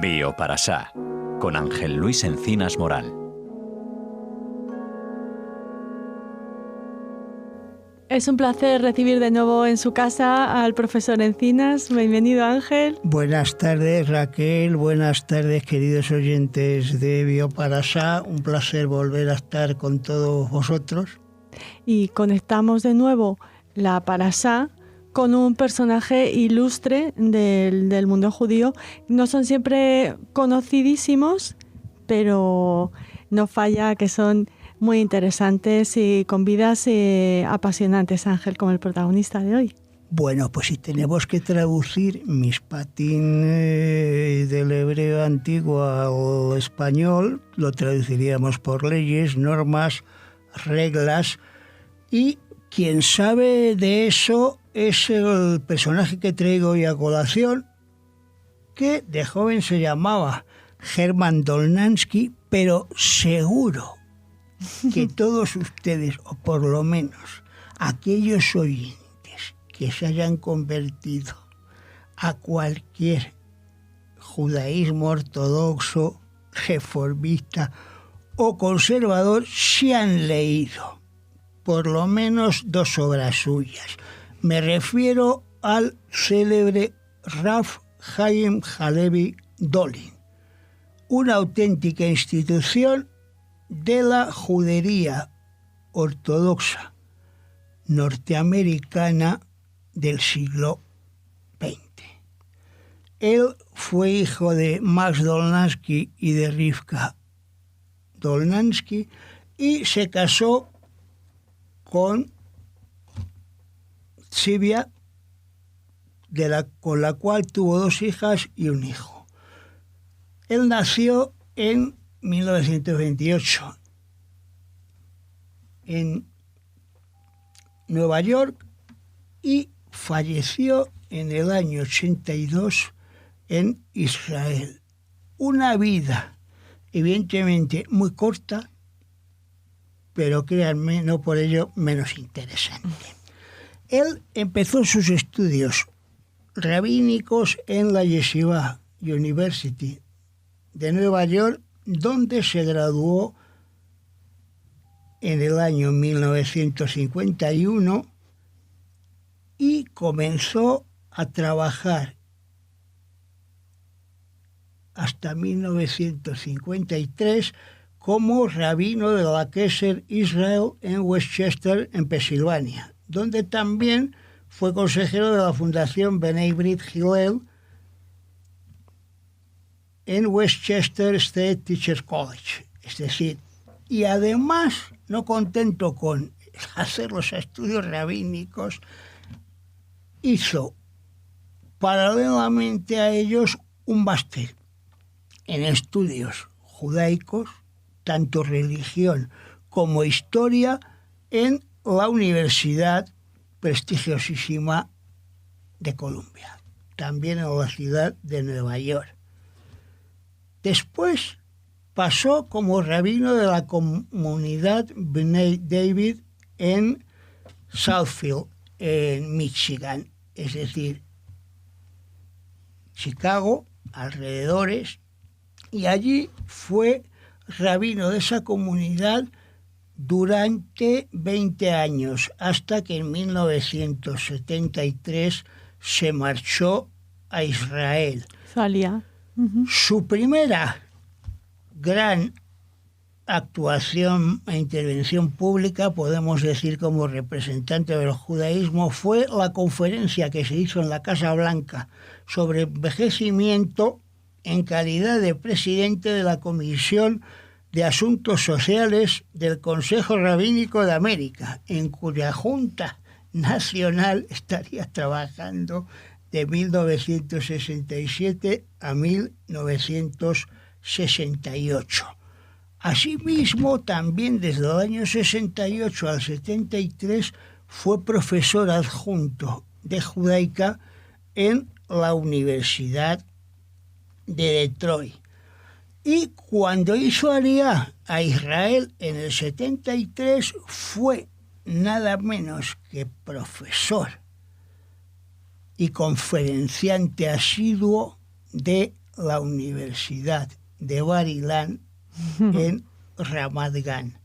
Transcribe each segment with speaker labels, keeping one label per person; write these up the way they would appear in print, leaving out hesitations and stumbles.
Speaker 1: Bioparasá, con Ángel Luis Encinas Moral.
Speaker 2: Es un placer recibir de nuevo en su casa al profesor Encinas. Bienvenido, Ángel.
Speaker 3: Buenas tardes, Raquel. Buenas tardes, queridos oyentes de Bioparasá. Un placer volver a estar con todos vosotros.
Speaker 2: Y conectamos de nuevo la Parasá con un personaje ilustre del mundo judío. No son siempre conocidísimos, pero no falla que son muy interesantes y con vidas apasionantes, Ángel, como el protagonista de hoy.
Speaker 3: Bueno, pues si tenemos que traducir Mishpatim del hebreo antiguo al español, lo traduciríamos por leyes, normas, reglas, y quien sabe de eso es el personaje que traigo hoy a colación, que de joven se llamaba Hermann Dolnansky, pero seguro que todos ustedes, o por lo menos aquellos oyentes que se hayan convertido a cualquier judaísmo ortodoxo, reformista o conservador, se han leído por lo menos dos obras suyas. Me refiero al célebre Rav Chaim Halevi Dolin, una auténtica institución de la judería ortodoxa norteamericana del siglo XX. Él fue hijo de Max Dolnansky y de Rivka Dolnansky y se casó con Tzivia, con la cual tuvo dos hijas y un hijo. Él nació en 1928 en Nueva York y falleció en el año 82 en Israel. Una vida evidentemente muy corta, pero créanme, no por ello menos interesante. Él empezó sus estudios rabínicos en la Yeshiva University de Nueva York, donde se graduó en el año 1951 y comenzó a trabajar hasta 1953 como rabino de la Kesher Israel en Westchester, en Pensilvania, donde también fue consejero de la Fundación Bnei Brit Hillel en Westchester State Teachers College. Es decir, y además, no contento con hacer los estudios rabínicos, hizo paralelamente a ellos un máster en estudios judaicos, tanto religión como historia, en la Universidad prestigiosísima de Columbia, también en la ciudad de Nueva York. Después pasó como rabino de la comunidad Bnei David en Southfield, en Michigan, es decir, Chicago, alrededores, y allí fue rabino de esa comunidad durante 20 años, hasta que en 1973 se marchó a Israel.
Speaker 2: Salía.
Speaker 3: Su primera gran actuación e intervención pública, podemos decir como representante del judaísmo, fue la conferencia que se hizo en la Casa Blanca sobre envejecimiento en calidad de presidente de la Comisión de Asuntos Sociales del Consejo Rabínico de América, en cuya Junta Nacional estaría trabajando de 1967 a 1968. Asimismo, también desde el año 68 al 73 fue profesor adjunto de judaica en la Universidad de Detroit. Y cuando hizo aliyá a Israel en el 73, fue nada menos que profesor y conferenciante asiduo de la Universidad de Bar Ilan en Ramat Gan.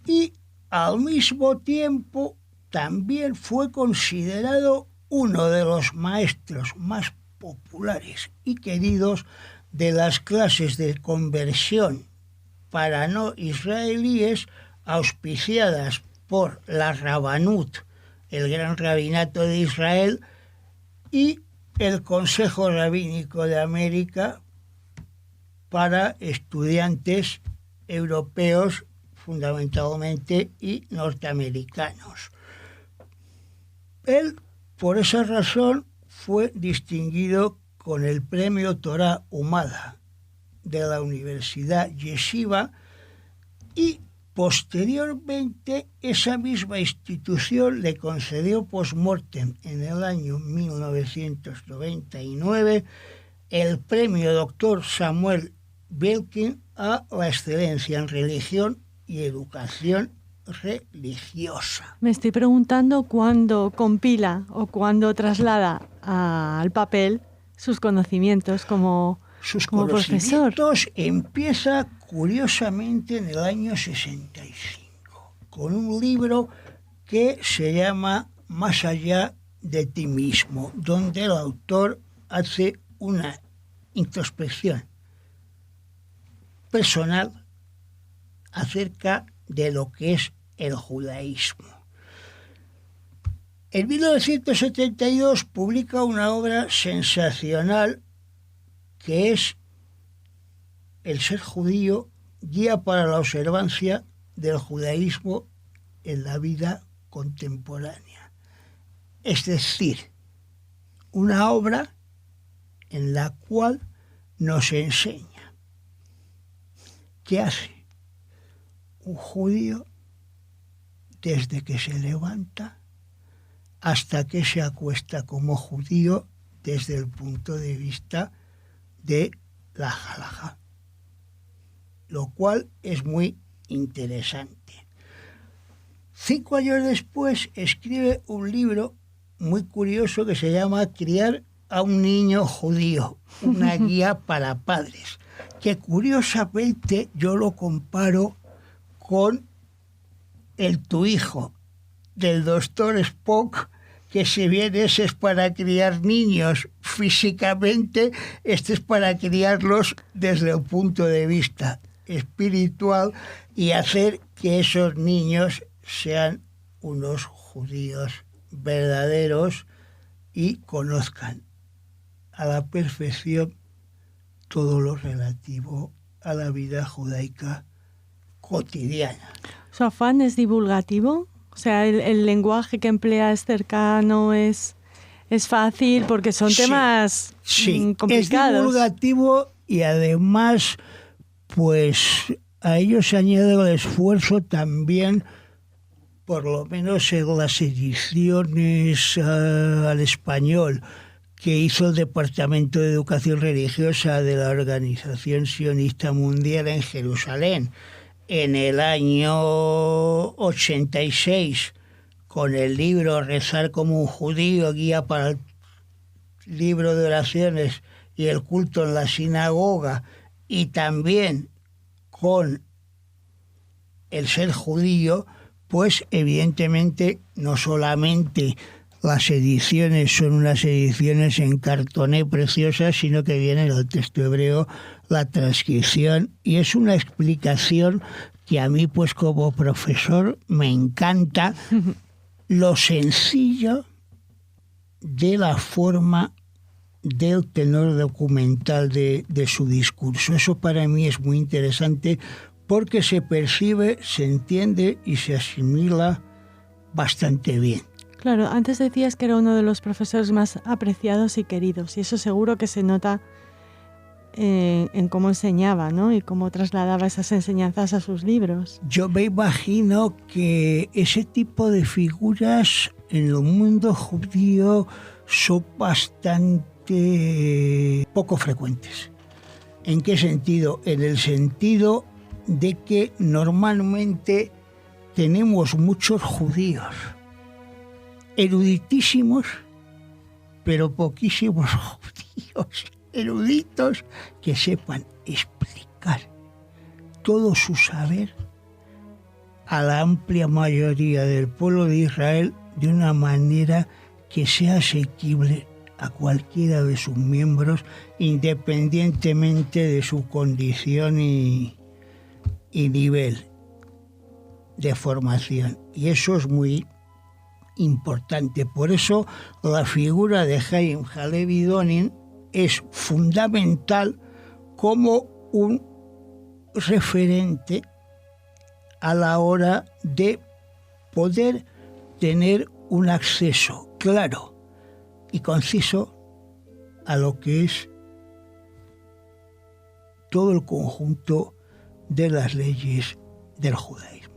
Speaker 3: Y al mismo tiempo también fue considerado uno de los maestros más populares y queridos de las clases de conversión para no israelíes auspiciadas por la Rabanut, el Gran Rabinato de Israel, y el Consejo Rabínico de América para estudiantes europeos fundamentalmente y norteamericanos. Él, por esa razón, fue distinguido con el Premio Torah Umada de la Universidad Yeshiva y posteriormente esa misma institución le concedió post-mortem en el año 1999 el Premio Dr. Samuel Belkin a la excelencia en religión y educación religiosa.
Speaker 2: Me estoy preguntando cuándo compila o cuándo traslada al papel sus conocimientos como profesor.
Speaker 3: Empieza curiosamente en el año 65 con un libro que se llama Más allá de ti mismo, donde el autor hace una introspección personal acerca de lo que es el judaísmo. En 1972 publica una obra sensacional que es El ser judío, guía para la observancia del judaísmo en la vida contemporánea. Es decir, una obra en la cual nos enseña qué hace un judío desde que se levanta hasta que se acuesta como judío desde el punto de vista de la halajá, lo cual es muy interesante. 5 años después escribe un libro muy curioso que se llama Criar a un niño judío, una guía para padres, que curiosamente yo lo comparo con el Tu hijo del doctor Spock, que si bien ese es para criar niños físicamente, este es para criarlos desde el punto de vista espiritual y hacer que esos niños sean unos judíos verdaderos y conozcan a la perfección todo lo relativo a la vida judaica cotidiana.
Speaker 2: ¿Su afán es divulgativo? O sea, el lenguaje que emplea es cercano, es fácil, porque son temas complicados.
Speaker 3: Es divulgativo y además, pues a ello se añade el esfuerzo también, por lo menos en las ediciones al español que hizo el Departamento de Educación Religiosa de la Organización Sionista Mundial en Jerusalén en el año 86, con el libro Rezar como un judío, guía para el libro de oraciones y el culto en la sinagoga, y también con el ser judío, pues evidentemente no solamente las ediciones son unas ediciones en cartoné preciosas, sino que viene en el texto hebreo la transcripción, y es una explicación que a mí, pues como profesor, me encanta lo sencillo de la forma del tenor documental de su discurso. Eso para mí es muy interesante porque se percibe, se entiende y se asimila bastante bien.
Speaker 2: Claro, antes decías que era uno de los profesores más apreciados y queridos, y eso seguro que se nota en cómo enseñaba, ¿no? Y cómo trasladaba esas enseñanzas a sus libros.
Speaker 3: Yo me imagino que ese tipo de figuras en el mundo judío son bastante poco frecuentes. ¿En qué sentido? En el sentido de que normalmente tenemos muchos judíos eruditísimos, pero poquísimos judíos eruditos que sepan explicar todo su saber a la amplia mayoría del pueblo de Israel de una manera que sea asequible a cualquiera de sus miembros, independientemente de su condición y nivel de formación. Y eso es muy importante. Por eso la figura de Haim Halevi Donin es fundamental como un referente a la hora de poder tener un acceso claro y conciso a lo que es todo el conjunto de las leyes del judaísmo.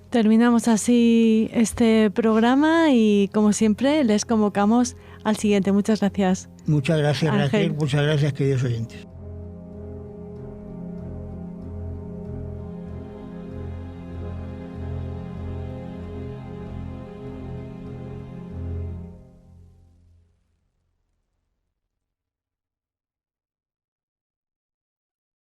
Speaker 2: Terminamos así este programa y, como siempre, les convocamos al siguiente. Muchas gracias.
Speaker 3: Muchas gracias,
Speaker 2: Ángel.
Speaker 3: Raquel. Muchas gracias, queridos oyentes.